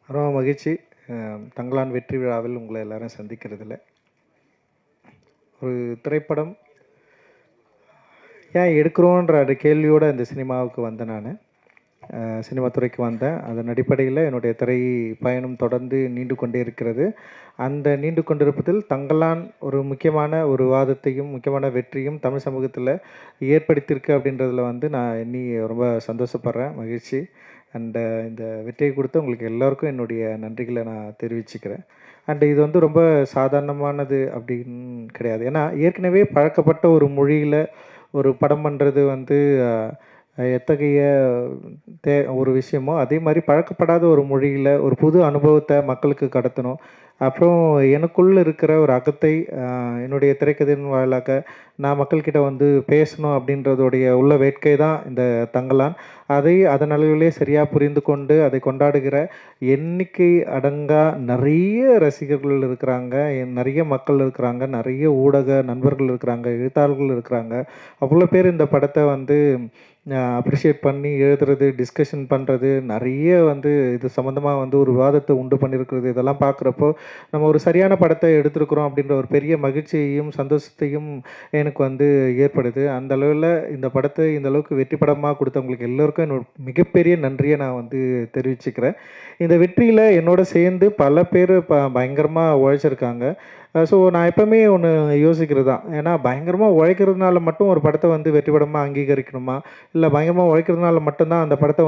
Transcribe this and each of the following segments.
ரொம்ப மகிழ்ச்சி. தங்கலான் வெற்றி விழாவில் உங்களை எல்லாரும் சந்திக்கிறதுல. ஒரு திரைப்படம் ஏன் எடுக்கிறோன்ற அந்த கேள்வியோடு இந்த சினிமாவுக்கு வந்தேன் நான். சினிமா துறைக்கு வந்தேன். அதன் அடிப்படையில் என்னுடைய திரை பயணம் தொடர்ந்து நீண்டு கொண்டே இருக்கிறது. அந்த நீண்டு கொண்டிருப்பதில் தங்கலான் ஒரு முக்கியமான ஒரு விவாதத்தையும் முக்கியமான வெற்றியும் தமிழ் சமூகத்தில் ஏற்படுத்தியிருக்கு அப்படின்றதில் நான் எண்ணி ரொம்ப சந்தோஷப்படுறேன், மகிழ்ச்சி. அண்டு இந்த வெற்றியை கொடுத்து உங்களுக்கு எல்லோருக்கும் என்னுடைய நன்றிகளை நான் தெரிவிச்சுக்கிறேன். அண்டு இது ரொம்ப சாதாரணமானது அப்படின்னு கிடையாது. ஏன்னா ஏற்கனவே பழக்கப்பட்ட ஒரு மொழியில் ஒரு படம் பண்ணுறது எத்தகைய ஒரு விஷயமோ, அதே மாதிரி பழக்கப்படாத ஒரு மொழியில் ஒரு புது அனுபவத்தை மக்களுக்கு கடத்தணும். அப்புறம் எனக்குள்ளே இருக்கிற ஒரு அகத்தை என்னுடைய திரைக்கதையின் வாயிலாக நான் மக்கள்கிட்ட பேசணும் அப்படின்றதோடைய உள்ள வேட்கை தான் இந்த தங்கலான். அதன் அளவிலே சரியாக புரிந்து கொண்டு அதை கொண்டாடுகிற எண்ணிக்கை அடங்கா நிறைய ரசிகர்கள் இருக்கிறாங்க, நிறைய மக்கள் இருக்கிறாங்க, நிறைய ஊடக நண்பர்கள் இருக்கிறாங்க, எழுத்தாளர்கள் இருக்கிறாங்க. அவ்வளோ பேர் இந்த படத்தை அப்ரிஷியேட் பண்ணி எழுதுறது, டிஸ்கஷன் பண்ணுறது, நிறைய இது சம்மந்தமாக ஒரு விவாதத்தை உண்டு பண்ணியிருக்கிறது. இதெல்லாம் பார்க்குறப்போ நம்ம ஒரு சரியான படத்தை எடுத்திருக்கிறோம் அப்படின்ற ஒரு பெரிய மகிழ்ச்சியையும் சந்தோஷத்தையும் எனக்கு ஏற்படுது. அந்த அளவில் இந்த படத்தை இந்த அளவுக்கு வெற்றி படமாக கொடுத்தவங்களுக்கு எல்லோருக்கும் என்னோட மிகப்பெரிய நன்றியை நான் தெரிவிச்சுக்கிறேன். இந்த வெற்றியில் என்னோட சேர்ந்து பல பேர் பயங்கரமாக உழைச்சிருக்காங்க. ஸோ நான் எப்போவுமே ஒன்று யோசிக்கிறது தான். ஏன்னா பயங்கரமாக உழைக்கிறதுனால மட்டும் ஒரு படத்தை வெற்றி படமாக அங்கீகரிக்கணுமா? இல்லை பயங்கரமாக உழைக்கிறதுனால மட்டும்தான் அந்த படத்தை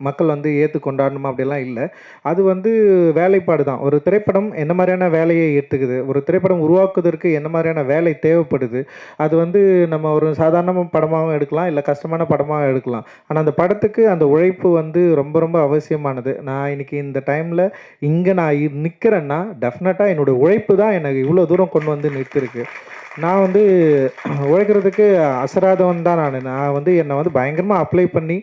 மக்கள் ஏற்று கொண்டாடணுமா? அப்படிலாம் இல்லை. அது வேலைப்பாடு தான். ஒரு திரைப்படம் என்ன மாதிரியான வேலையை ஏற்றுக்குது, ஒரு திரைப்படம் உருவாக்குவதற்கு என்ன மாதிரியான வேலை தேவைப்படுது, அது நம்ம ஒரு சாதாரண படமாகவும் எடுக்கலாம், இல்லை கஷ்டமான படமாகவும் எடுக்கலாம். ஆனால் அந்த படத்துக்கு அந்த உழைப்பு ரொம்ப ரொம்ப அவசியமானது. நான் இன்றைக்கி இந்த டைமில் இங்கே நான் நிற்கிறேன்னா டெஃபினட்டாக என்னோடய உழைப்பு தான் எனக்கு இவ்வளோ தூரம் கொண்டு நிறுத்திருக்கு. நான் உழைக்கிறதுக்கு அசராதவன் தான் நான் என்னை பயங்கரமாக அப்ளை பண்ணி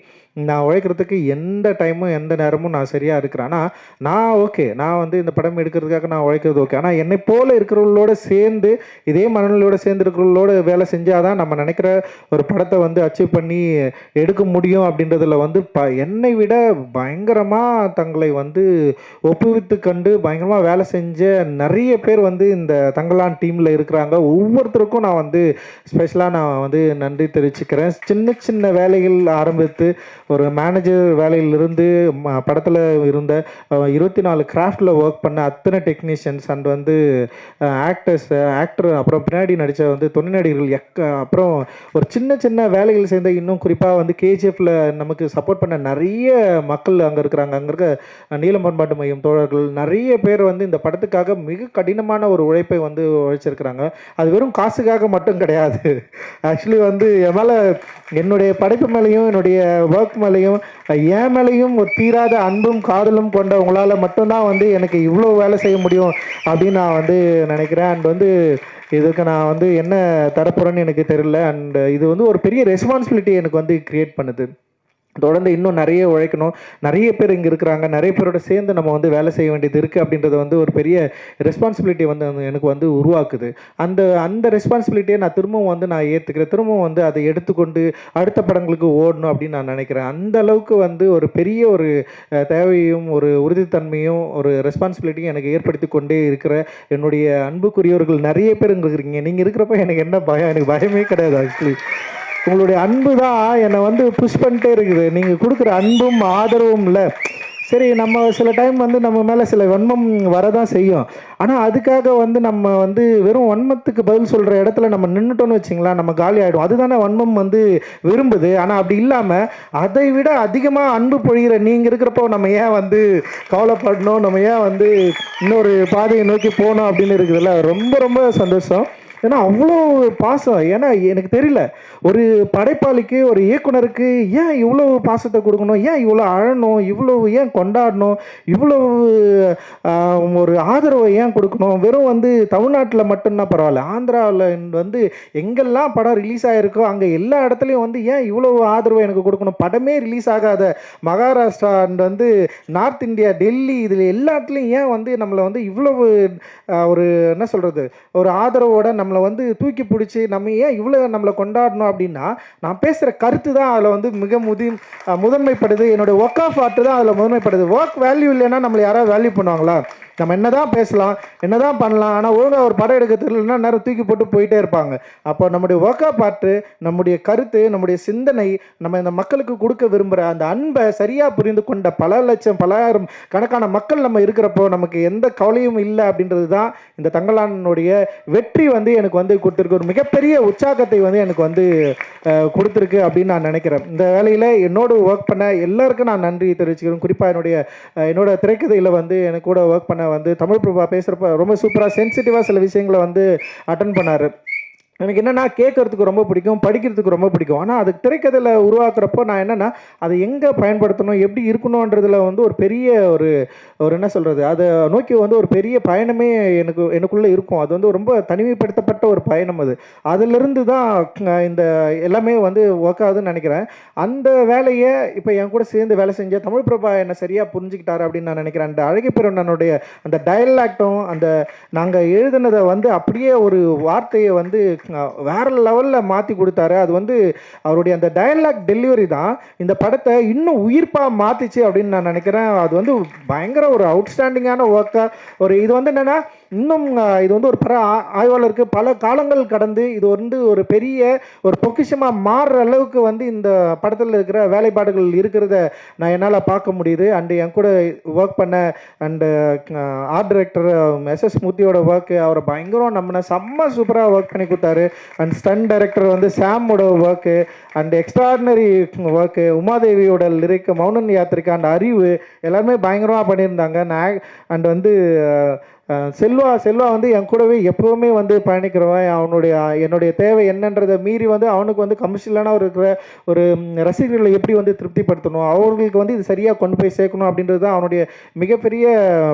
நான் உழைக்கிறதுக்கு எந்த டைமும் எந்த நேரமும் நான் சரியாக இருக்கிறேன். ஆனால் நான் ஓகே, நான் இந்த படம் எடுக்கிறதுக்காக நான் உழைக்கிறது ஓகே. ஆனால் என்னை போல் இருக்கிறவங்களோட சேர்ந்து இதே மனநிலையோடு சேர்ந்து இருக்கிறவங்களோட வேலை செஞ்சால் தான் நம்ம நினைக்கிற ஒரு படத்தை அச்சீவ் பண்ணி எடுக்க முடியும். அப்படின்றதில் என்னை விட பயங்கரமாக தங்களை ஒப்புவித்து கண்டு பயங்கரமாக வேலை செஞ்ச நிறைய பேர் இந்த தங்கலான் டீமில் இருக்கிறாங்க. ஒவ்வொருத்தருக்கும் நான் ஸ்பெஷலாக நான் நன்றி தெரிவிச்சுக்கிறேன். சின்ன சின்ன வேலைகள் ஆரம்பித்து ஒரு மேனேஜர் வேலையிலிருந்து படத்தில் இருந்த 24 கிராஃப்டில் ஒர்க் பண்ண அத்தனை டெக்னீஷியன்ஸ் அண்ட் ஆக்டர், அப்புறம் பின்னாடி நடித்த துணை நடிகர்கள், அப்புறம் ஒரு சின்ன சின்ன வேலைகள் சேர்ந்த இன்னும் குறிப்பாக கேஜிஎஃப்பில் நமக்கு சப்போர்ட் பண்ண நிறைய மக்கள் அங்கே இருக்கிறாங்க. அங்கே இருக்க நீலம் பண்பாட்டு மையம் தோழர்கள் நிறைய பேர் இந்த படத்துக்காக மிக கடினமான ஒரு உழைப்பை உழைச்சிருக்கிறாங்க. அது வெறும் காசுக்காக மட்டும் கிடையாது. ஆக்சுவலி என் மேலே, என்னுடைய படைப்பு மேலேயும் என்னுடைய ஒர்க் மேலேயும் என் மேலேயும் ஒரு தீராத அன்பும் காதலும் கொண்டவங்களால் மட்டும்தான் எனக்கு இவ்வளோ வேலை செய்ய முடியும் அப்படின்னு நான் நினைக்கிறேன். அண்ட் இதுக்கு நான் என்ன தரப்போகிறேன்னு எனக்கு தெரியல. அண்ட் இது ஒரு பெரிய ரெஸ்பான்சிபிலிட்டி எனக்கு கிரியேட் பண்ணுது. தொடர்ந்து இன்னும் நிறைய உழைக்கணும். நிறைய பேர் இங்கே இருக்கிறாங்க, நிறைய பேரோட சேர்ந்து நம்ம வேலை செய்ய வேண்டியது இருக்குது. அப்படின்றது ஒரு பெரிய ரெஸ்பான்சிபிலிட்டி எனக்கு உருவாக்குது. அந்த ரெஸ்பான்சிபிலிட்டியை நான் திரும்பவும் நான் ஏற்றுக்கிறேன். திரும்பவும் அதை எடுத்துக்கொண்டு அடுத்த படங்களுக்கு ஓடணும் அப்படின்னு நான் நினைக்கிறேன். அந்த அளவுக்கு ஒரு பெரிய ஒரு தேவையும் ஒரு உறுதித்தன்மையும் ஒரு ரெஸ்பான்சிபிலிட்டியும் எனக்கு ஏற்படுத்தி கொண்டே இருக்கிற என்னுடைய அன்புக்குரியவர்கள் நிறைய பேர் இங்கே இருக்கிறீங்க. நீங்கள் இருக்கிறப்ப எனக்கு என்ன பயம்? எனக்கு பயமே கிடையாது. ஆக்சுவலி உங்களுடைய அன்பு தான் என்னை புஷ் பண்ணிட்டே இருக்குது. நீங்கள் கொடுக்குற அன்பும் ஆதரவும் இல்லை. சரி, நம்ம சில டைம் நம்ம மேலே சில வன்மம் வரதான் செய்யும். ஆனால் அதுக்காக நம்ம வெறும் வன்மத்துக்கு பதில் சொல்கிற இடத்துல நம்ம நின்றுட்டோன்னு வச்சிங்களா, நம்ம காலி ஆகிடும். அதுதானே வன்மம் விரும்புது. ஆனால் அப்படி இல்லாமல் அதை விட அதிகமாக அன்பு பொழிகிற நீங்கள் இருக்கிறப்போ நம்ம ஏன் கவலைப்படணும், நம்ம ஏன் இன்னொரு பாதையை நோக்கி போகணும் அப்படின்னு இருக்குதுல்ல. ரொம்ப ரொம்ப சந்தோஷம். ஏன்னா அவ்வளோ பாசம். ஏன்னா எனக்கு தெரியல, ஒரு படைப்பாளிக்கு ஒரு இயக்குனருக்கு ஏன் இவ்வளோ பாசத்தை கொடுக்கணும், ஏன் இவ்வளோ அழணும், இவ்வளோ ஏன் கொண்டாடணும், இவ்வளோ ஒரு ஆதரவை ஏன் கொடுக்கணும். வெறும் தமிழ்நாட்டில் மட்டும்தான் பரவாயில்ல, ஆந்திராவில் எங்கெல்லாம் படம் ரிலீஸ் ஆகிருக்கோ அங்கே எல்லா இடத்துலையும் ஏன் இவ்வளோ ஆதரவை எனக்கு கொடுக்கணும். படமே ரிலீஸ் ஆகாத Maharashtra and north India, Delhi, இதில் எல்லாத்துலேயும் ஏன் நம்மளை இவ்வளவு ஒரு என்ன சொல்கிறது ஒரு ஆதரவோடு நம்ம நம்மளை வந்து தூக்கி பிடிச்சி நம்ம ஏன் இவ்வளோ நம்மளை கொண்டாடணும் அப்படின்னா, நான் பேசுகிற கருத்து தான் அதில் வந்து மிக முதன்மைப்படுது. என்னோடய ஒர்க் ஆஃப் ஆர்ட் தான் அதில் முதன்மைப்படுது. ஒர்க் வேல்யூ இல்லைன்னா நம்மளை யாராவது வேல்யூ பண்ணுவாங்களா? நம்ம என்ன தான் பேசலாம், என்ன தான் பண்ணலாம், ஆனால் ஒழுங்காக ஒரு படம் எடுக்க தெரியலன்னா நேரம் தூக்கி போட்டு போயிட்டே இருப்பாங்க. அப்போ நம்முடைய ஒர்க் ஆஃப் ஆர்ட், நம்முடைய கருத்து, நம்முடைய சிந்தனை, நம்ம இந்த மக்களுக்கு கொடுக்க விரும்புகிற அந்த அன்பை சரியாக புரிந்து கொண்ட பல லட்சம் பலாயிரம் கணக்கான மக்கள் நம்ம இருக்கிறப்போ நமக்கு எந்த கவலையும் இல்லை அப்படின்றது தான் இந்த தங்கலானுடைய வெற்றி வந்து எனக்கு வந்து கொடுத்துருக்கு. ஒரு மிகப்பெரிய உற்சாகத்தை வந்து எனக்கு வந்து கொடுத்துருக்கு அப்படின்னு நான் நினைக்கிறேன். இந்த வேலையில் என்னோடு ஒர்க் பண்ண எல்லாருக்கும் நான் நன்றி தெரிவிச்சுக்கிறேன். குறிப்பாக என்னோட திரைக்கதையில் வந்து எனக்கு கூட ஒர்க் பண்ண வந்து தமிழ் பிரபா பேசுகிறப்ப ரொம்ப சூப்பராக சென்சிட்டிவாக சில விஷயங்களை வந்து அட்டன் பண்ணார். எனக்கு என்னென்னா கேட்குறதுக்கு ரொம்ப பிடிக்கும், படிக்கிறதுக்கு ரொம்ப பிடிக்கும். ஆனால் அதுக்கு திரைக்கதையில் உருவாக்குறப்போ நான் என்னென்னா அதை எங்கே பயன்படுத்தணும், எப்படி இருக்கணுன்றதில் வந்து ஒரு பெரிய ஒரு என்ன சொல்கிறது, அதை நோக்கி வந்து ஒரு பெரிய பயணமே எனக்குள்ளே இருக்கும். அது வந்து ரொம்ப தனிமைப்படுத்தப்பட்ட ஒரு பயணம். அதிலிருந்து தான் இந்த எல்லாமே வந்து ஒர்க் ஆகுதுன்னு நினைக்கிறேன். அந்த வேலையை இப்போ என் கூட சேர்ந்து வேலை செஞ்ச தமிழ் பிரபா என்னை சரியாக புரிஞ்சுக்கிட்டாரு அப்படின்னு நான் நினைக்கிறேன். அந்த அழகிப்பிரண்ணனுடைய அந்த டயலாக்டும் அந்த நாங்கள் எழுதுனதை வந்து அப்படியே ஒரு வார்த்தையை வந்து வேற லெவலில் மாற்றி கொடுத்தாரு. அது வந்து அவருடைய அந்த டயலாக் டெலிவரி தான் இந்த படத்தை இன்னும் உயிர்ப்பாக மாற்றிச்சு அப்படின்னு நான் நினைக்கிறேன். அது வந்து பயங்கர ஒரு அவுட்ஸ்டாண்டிங்கான ஒர்க்காக இது வந்து என்னென்னா இன்னும் இது வந்து ஒரு ஆய்வாளருக்கு பல காலங்கள் கடந்து இது வந்து ஒரு பெரிய ஒரு பொக்கிஷமாக மாறுற அளவுக்கு வந்து இந்த படத்தில் இருக்கிற வேலைப்பாடுகள் இருக்கிறத நான் என்னால் பார்க்க முடியுது. அண்டு என் கூட ஒர்க் பண்ண அண்டு ஆர்ட் டைரக்டர் எஸ்எஸ் மூர்த்தியோட ஒர்க்கு அவரை பயங்கரம் நம்மளை செம்ம சூப்பராக ஒர்க் பண்ணி கொடுத்தாரு. அண்ட் ஸ்டன் டைரக்டர் வந்து சாமோட ஒர்க்கு அண்ட் எக்ஸ்ட்ராடினரி ஒர்க்கு, உமாதேவியோட லிரிக், மௌனன் யாத்திரிக்கா அண்ட் அறிவு எல்லாருமே பயங்கரமாக பண்ணியிருந்தாங்க. அண்ட் வந்து செல்வா வந்து என் கூடவே எப்போவுமே வந்து பயணிக்கிறவன். என்னுடைய தேவை என்னன்றதை மீறி வந்து அவனுக்கு வந்து கமர்ஷியலான இருக்கிற ஒரு ரசிகர்களை எப்படி வந்து திருப்திப்படுத்தணும், அவர்களுக்கு வந்து இது சரியாக கொண்டு போய் சேர்க்கணும் அப்படின்றது தான் அவனுடைய மிகப்பெரிய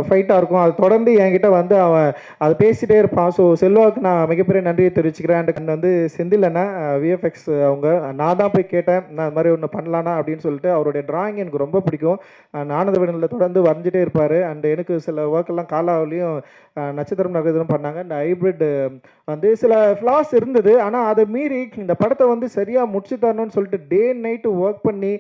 ஃபைட்டாக இருக்கும். அது தொடர்ந்து என்கிட்ட வந்து அவன் அதை பேசிகிட்டே இருப்பான். ஸோ செல்வாவுக்கு நான் மிகப்பெரிய நன்றியை தெரிவிச்சுக்கிறேன். அண்ட் வந்து செந்தில் அண்ணா விஎஃப்எக்ஸ் அவங்க நான் தான் போய் கேட்டேன், நான் அது மாதிரி ஒன்று பண்ணலானா அப்படின்னு சொல்லிட்டு. அவருடைய டிராயிங் எனக்கு ரொம்ப பிடிக்கும். ஆனந்த விடனில் தொடர்ந்து வரைஞ்சிட்டே இருப்பார். அண்ட் எனக்கு சில ஒர்க்கெல்லாம் காலாவிலையும் நட்சத்திரம் நகரம் பண்ணாங்க. இந்த ஹைப்ரிட் வந்து சில ஃப்ளாஸ் இருந்தது, ஆனால் அதை மீறி இந்த படத்தை வந்து சரியாக முடிச்சு தரணும்னு சொல்லிட்டு டே நைட்டு ஒர்க் பண்ணி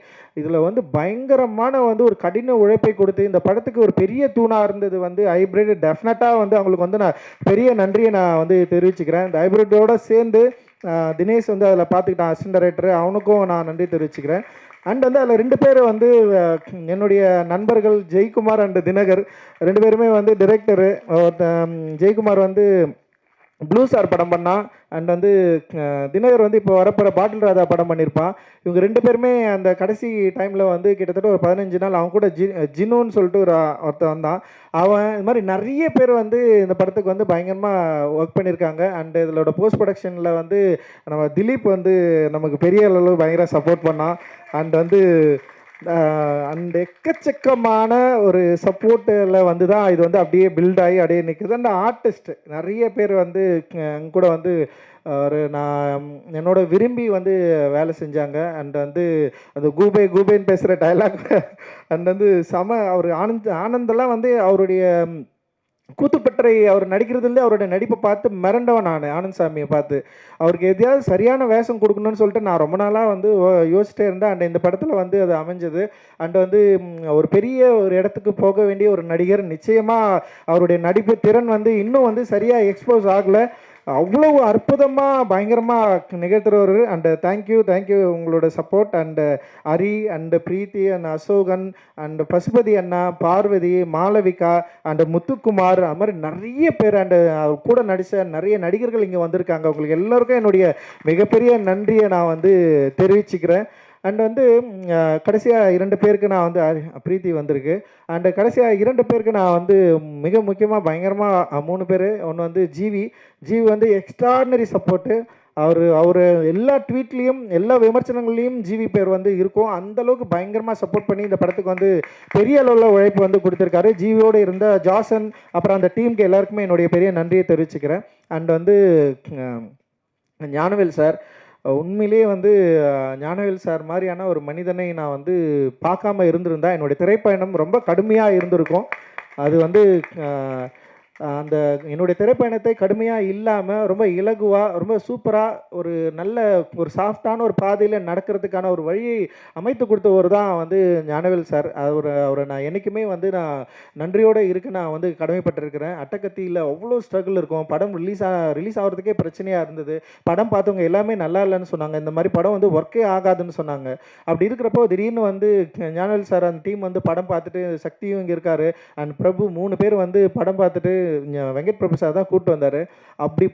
இதில் வந்து பயங்கரமான வந்து ஒரு கடின உழைப்பை கொடுத்து இந்த படத்துக்கு ஒரு பெரிய தூணாக இருந்தது வந்து ஹைப்ரிட். டெஃபினட்டாக வந்து அவங்களுக்கு வந்து நான் பெரிய நன்றியை நான் வந்து தெரிவிச்சுக்கிறேன். இந்த ஹைப்ரிட்டோடு சேர்ந்து தினேஷ் வந்து அதில் பார்த்துக்கிட்டான் அசிஸ்டன்ட் டைரக்டர், அவனுக்கும் நான் நன்றி தெரிவிச்சுக்கிறேன். அண்ட் வந்து அதில் 2 பேர் வந்து என்னுடைய நண்பர்கள் ஜெய்குமார் அண்ட் தினகர் 2 பேருமே வந்து டிரெக்டரு. ஜெய்குமார் வந்து ப்ளூ ஸ்டார் படம் பண்ணான். அண்ட் வந்து தினகர் வந்து இப்போ வரப்போகிற பாட்டில் ராதா படம் பண்ணியிருப்பான். இவங்க 2 பேருமே அந்த கடைசி டைமில் வந்து கிட்டத்தட்ட ஒரு 15 நாள் அவன் கூட ஜினுன்னு சொல்லிட்டு ஒருத்தன் வந்தான். அவன் இது மாதிரி நிறைய பேர் வந்து இந்த படத்துக்கு வந்து பயங்கரமாக ஒர்க் பண்ணியிருக்காங்க. அண்ட் இதோட போஸ்ட் ப்ரொடக்ஷனில் வந்து நம்ம திலீப் வந்து நமக்கு பெரிய அளவு பயங்கர சப்போர்ட் பண்ணான். அண்ட் வந்து அந்த எக்கச்சக்கமான ஒரு சப்போர்ட்டில் வந்து தான் இது வந்து அப்படியே பில்ட் ஆகி அப்படியே நிற்குது. அந்த ஆர்டிஸ்ட் நிறைய பேர் வந்து கூட வந்து நான் என்னோட விரும்பி வந்து வேலை செஞ்சாங்க. அண்ட் வந்து அந்த கூபேன்னு பேசுகிற டைலாக் அண்ட் வந்து அவர் ஆனந்தெல்லாம் வந்து அவருடைய கூத்துப்பற்றை அவர் நடிக்கிறதுலேருந்து அவருடைய நடிப்பை பார்த்து மிரண்டவன் நான் ஆனந்த் சாமியை பார்த்து. அவருக்கு எதையாவது சரியான வேஷம் கொடுக்கணும்னு சொல்லிட்டு நான் ரொம்ப நாளாக வந்து யோசிச்சிட்டே இருந்தேன். அண்ட் இந்த படத்தில் வந்து அது அமைஞ்சது. அண்ட் வந்து ஒரு பெரிய ஒரு இடத்துக்கு போக வேண்டிய ஒரு நடிகர். நிச்சயமாக அவருடைய நடிப்பு திறன் வந்து இன்னும் வந்து சரியாக எக்ஸ்போஸ் ஆகலை. அவ்வளவு அற்புதமாக பயங்கரமாக நிகழ்த்துறவர். அண்டு தேங்க்யூ உங்களோட support. And Hari and Preethi and Ashokan and Pasupathi அண்ணா, பார்வதி, மாளவிகா அண்டு முத்துக்குமார், அது மாதிரி நிறைய பேர் அண்டு கூட நடித்த நிறைய நடிகர்கள் இங்கே வந்திருக்காங்க. உங்களுக்கு எல்லோருக்கும் என்னுடைய மிகப்பெரிய நன்றியை நான் வந்து தெரிவிச்சுக்கிறேன். அண்ட் வந்து கடைசியாக 2 பேருக்கு நான் வந்து பிரீத்தி வந்திருக்கு. அண்டு கடைசியாக 2 பேருக்கு நான் வந்து மிக முக்கியமாக பயங்கரமாக 3 பேர். ஒன்று வந்து ஜிவி வந்து எக்ஸ்ட்ராடினரி சப்போர்ட்டு. அவர் எல்லா ட்வீட்லேயும் எல்லா விமர்சனங்கள்லேயும் ஜிவி பேர் வந்து இருக்கும். அந்தளவுக்கு பயங்கரமாக சப்போர்ட் பண்ணி இந்த படத்துக்கு வந்து பெரிய அளவில் உழைப்பு வந்து கொடுத்துருக்காரு. ஜிவியோடு இருந்த ஜாசன் அப்புறம் அந்த டீமுக்கு எல்லாருக்குமே என்னுடைய பெரிய நன்றியை தெரிவிச்சுக்கிறேன். அண்ட் வந்து ஞானவேல் சார், உண்மையிலேயே வந்து ஞானவேல் சார் மாதிரியான ஒரு மனிதனை நான் வந்து பார்க்காம இருந்திருந்தா என்னுடைய திரைப்பயணம் ரொம்ப கடுமையாக இருந்திருக்கும். அது வந்து அந்த என்னுடைய திரைப்பயணத்தை கடுமையாக இல்லாமல் ரொம்ப இலகுவாக ரொம்ப சூப்பராக ஒரு நல்ல ஒரு சாஃப்டான ஒரு பாதையில் நடக்கிறதுக்கான ஒரு வழியை அமைத்து கொடுத்தவர் தான் வந்து ஞானவேல் சார். அவரை நான் என்றைக்குமே வந்து நான் நன்றியோடு இருக்க நான் வந்து கடமைப்பட்டிருக்கிறேன். அட்டகத்தியில் அவ்வளோ ஸ்ட்ரகிள் இருக்கும். படம் ரிலீஸ் ஆகிறதுக்கே பிரச்சனையாக இருந்தது. படம் பார்த்தவங்க எல்லாமே நல்லா இல்லைன்னு சொன்னாங்க. இந்த மாதிரி படம் வந்து ஒர்க்கே ஆகாதுன்னு சொன்னாங்க. அப்படி இருக்கிறப்போ திடீர்னு வந்து ஞானவேல் சார் அந்த டீம் வந்து படம் பார்த்துட்டு, சக்தியும் இங்கே இருக்கார் அண்ட் பிரபு 3 பேர் வந்து படம் பார்த்துட்டு வெங்கட் பிரபு சார் தான் கூப்பிட்டு வந்தார். அப்படி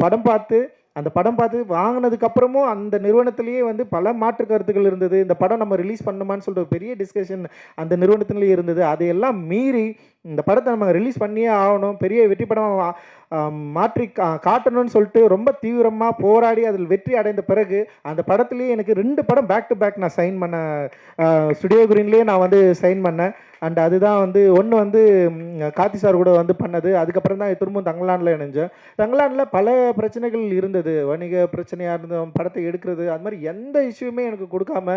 அந்த படம் பார்த்து வாங்கினதுக்கப்புறமும் அந்த நிறுவனத்திலேயே வந்து பல மாற்று கருத்துக்கள் இருந்தது. இந்த படம் நம்ம ரிலீஸ் பண்ணுமான்னு சொல்லிட்டு பெரிய டிஸ்கஷன் அந்த நிறுவனத்திலேயே இருந்தது. அதையெல்லாம் மீறி இந்த படத்தை நம்ம ரிலீஸ் பண்ணியே ஆகணும், பெரிய வெற்றி படம் மாற்றி காட்டணும்னு சொல்லிட்டு ரொம்ப தீவிரமாக போராடி அதில் வெற்றி அடைந்த பிறகு அந்த படத்துலேயே எனக்கு 2 படம் பேக் டு பேக் நான் சைன் பண்ணேன். ஸ்டுடியோ கிரீன்லேயே நான் வந்து சைன் பண்ணேன். அண்ட் அதுதான் வந்து ஒன்று வந்து கார்த்தி சார் கூட வந்து பண்ணது. அதுக்கப்புறம் தான் திரும்பவும் தங்கலானில் இணைஞ்சேன். தங்கலானில் பல பிரச்சனைகள் இருந்தது. வணிக பிரச்சனையாக இருந்தது, படத்தை எடுக்கிறது, அது மாதிரி எந்த இஷ்யூமே எனக்கு கொடுக்காம,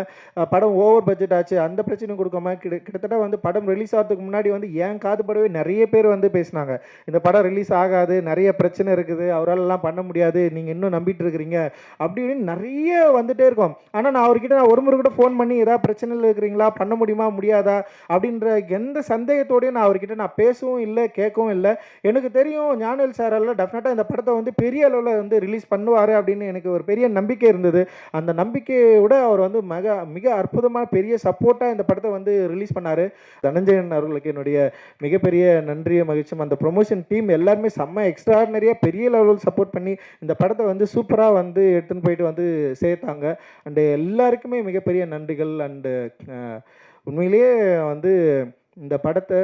படம் ஓவர் பட்ஜெட் ஆச்சு அந்த பிரச்சனையும் கொடுக்காம கிட்டத்தட்ட வந்து படம் ரிலீஸ் ஆகிறதுக்கு முன்னாடி வந்து ஏன் காதுபடவே நிறைய பேர் வந்து பேசினாங்க. இந்த படம் ரிலீஸ் ஆகாது, நிறைய பிரச்சனை இருக்குது, அவராலலாம் பண்ண முடியாது, நீங்கள் இன்னும் நம்பிட்டு இருக்கிறீங்க அப்படின்னு நிறைய வந்துட்டே இருக்கும். ஆனால் நான் அவர்கிட்ட ஒரு முறை கூட ஃபோன் பண்ணி ஏதாவது பிரச்சனையில் இருக்கிறீங்களா, பண்ண முடியுமா முடியாதா அப்படின்ற எந்த சந்தேகத்தோடையும் நான் அவர்கிட்ட பேசவும் இல்லை, கேட்கவும் இல்லை. எனக்கு தெரியும் ஞானவேல் சாரால் டெஃபினட்டாக இந்த படத்தை வந்து பெரிய அளவில் வந்து ரிலீஸ் பண்ணுவார் அப்படின்னு எனக்கு ஒரு பெரிய நம்பிக்கை இருந்தது. அந்த நம்பிக்கையோட அவர் வந்து மிக அற்புதமாக பெரிய சப்போர்ட்டாக இந்த படத்தை வந்து ரிலீஸ் பண்ணார். தனஞ்சயன் அவர்களுக்கு என்னுடைய மிகப்பெரிய நன்றியை மகிழ்ச்சியும். அந்த ப்ரொமோஷன் டீம் எல்லாருமே செம்ம எக்ஸ்ட்ராடினரியாக பெரிய லெவலில் சப்போர்ட் பண்ணி இந்த படத்தை வந்து சூப்பராக வந்து எடுத்துன்னு போயிட்டு வந்து சேர்த்தாங்க. அண்டு எல்லாருக்குமே மிகப்பெரிய நன்றிகள். அண்டு உண்மையிலேயே வந்து இந்த படத்தை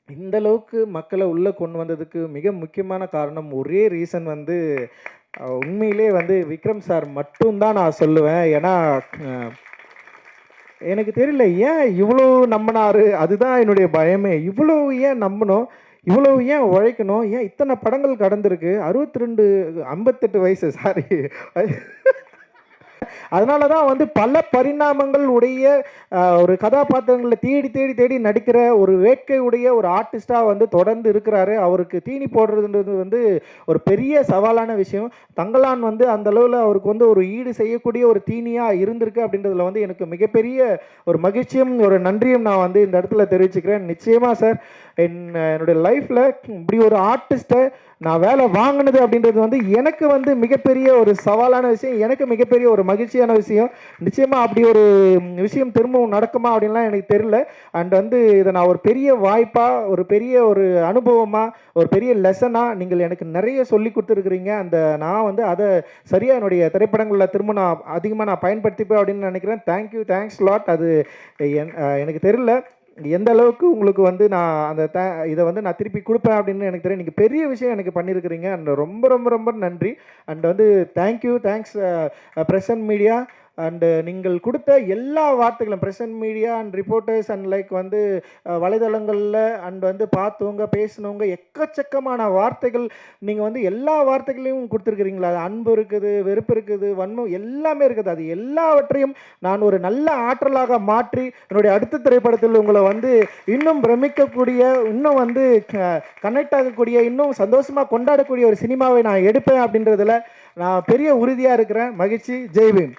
இந்த அளவுக்கு மக்களை உள்ளே கொண்டு வந்ததுக்கு மிக முக்கியமான காரணம், ஒரே ரீசன் வந்து உண்மையிலே வந்து விக்ரம் சார் மட்டும்தான் நான் சொல்லுவேன். ஏன்னா எனக்கு தெரியல ஏன் இவ்வளோ நம்பினாரு, அதுதான் என்னுடைய பயமே. இவ்வளோ ஏன் நம்பணும், இவ்வளோ ஏன் உழைக்கணும், ஏன் இத்தனை படங்கள் கடந்திருக்கு, 58 வயசு சாரி அதனால தான் வந்து பல பரிணாமங்கள் உடைய ஒரு கதாபாத்திரங்களை தேடி தேடி தேடி நடிக்கிற ஒரு வேட்கை உடைய ஒரு ஆர்டிஸ்டாக வந்து தொடர்ந்து இருக்கிறாரு. அவருக்கு தீனி போடுறதுன்றது வந்து ஒரு பெரிய சவாலான விஷயம். தங்கலான் வந்து அந்த அளவில் அவருக்கு வந்து ஒரு ஈடு செய்யக்கூடிய ஒரு தீனியாக இருந்திருக்கு அப்படின்றதுல வந்து எனக்கு மிகப்பெரிய ஒரு மகிழ்ச்சியும் ஒரு நன்றியும் நான் வந்து இந்த இடத்துல தெரிவிச்சுக்கிறேன். நிச்சயமாக சார் என்னுடைய லைஃப்பில் இப்படி ஒரு ஆர்டிஸ்ட்டை நான் வேலை வாங்கினது அப்படின்றது வந்து எனக்கு வந்து மிகப்பெரிய ஒரு சவாலான விஷயம், எனக்கு மிகப்பெரிய ஒரு மகிழ்ச்சியான விஷயம். நிச்சயமாக அப்படி ஒரு விஷயம் திரும்பவும் நடக்குமா அப்படின்லாம் எனக்கு தெரியல. அண்ட் வந்து இதை நான் ஒரு பெரிய வாய்ப்பாக, ஒரு பெரிய ஒரு அனுபவமாக, ஒரு பெரிய லெசனாக நீங்கள் எனக்கு நிறைய சொல்லி கொடுத்துருக்குறீங்க. நான் வந்து அதை சரியாக என்னுடைய திரைப்படங்களில் திரும்ப நான் அதிகமாக பயன்படுத்திப்பேன் அப்படின்னு நினைக்கிறேன். Thanks lot. அது எனக்கு தெரியல எந்த அளவுக்கு உங்களுக்கு வந்து நான் இதை வந்து நான் திருப்பி கொடுப்பேன் அப்படின்னு எனக்கு தெரியும். நீங்கள் பெரிய விஷயம் எனக்கு பண்ணியிருக்கிறீங்க. அண்ட் ரொம்ப ரொம்ப ரொம்ப நன்றி. அண்ட் வந்து தேங்க்ஸ் பிரசன்ட் மீடியா. அண்டு நீங்கள் கொடுத்த எல்லா வார்த்தைகளும் present media and reporters and like வந்து வலைதளங்களில் அண்ட் வந்து பார்த்தவங்க பேசினவங்க எக்கச்சக்கமான வார்த்தைகள் நீங்கள் வந்து எல்லா வார்த்தைகளையும் கொடுத்துருக்குறீங்களா. அன்பு இருக்குது, வெறுப்பு இருக்குது, வன்மம் எல்லாமே இருக்குது. அது எல்லாவற்றையும் நான் ஒரு நல்ல ஆற்றலாக மாற்றி என்னுடைய அடுத்த திரைப்படத்தில் உங்களை வந்து இன்னும் பிரமிக்கக்கூடிய, இன்னும் வந்து கனெக்ட் ஆகக்கூடிய, இன்னும் சந்தோஷமாக கொண்டாடக்கூடிய ஒரு சினிமாவை நான் எடுப்பேன் அப்படின்றதுல நான் பெரிய உறுதியாக இருக்கிறேன். மகிழ்ச்சி. ஜெய்பீம்.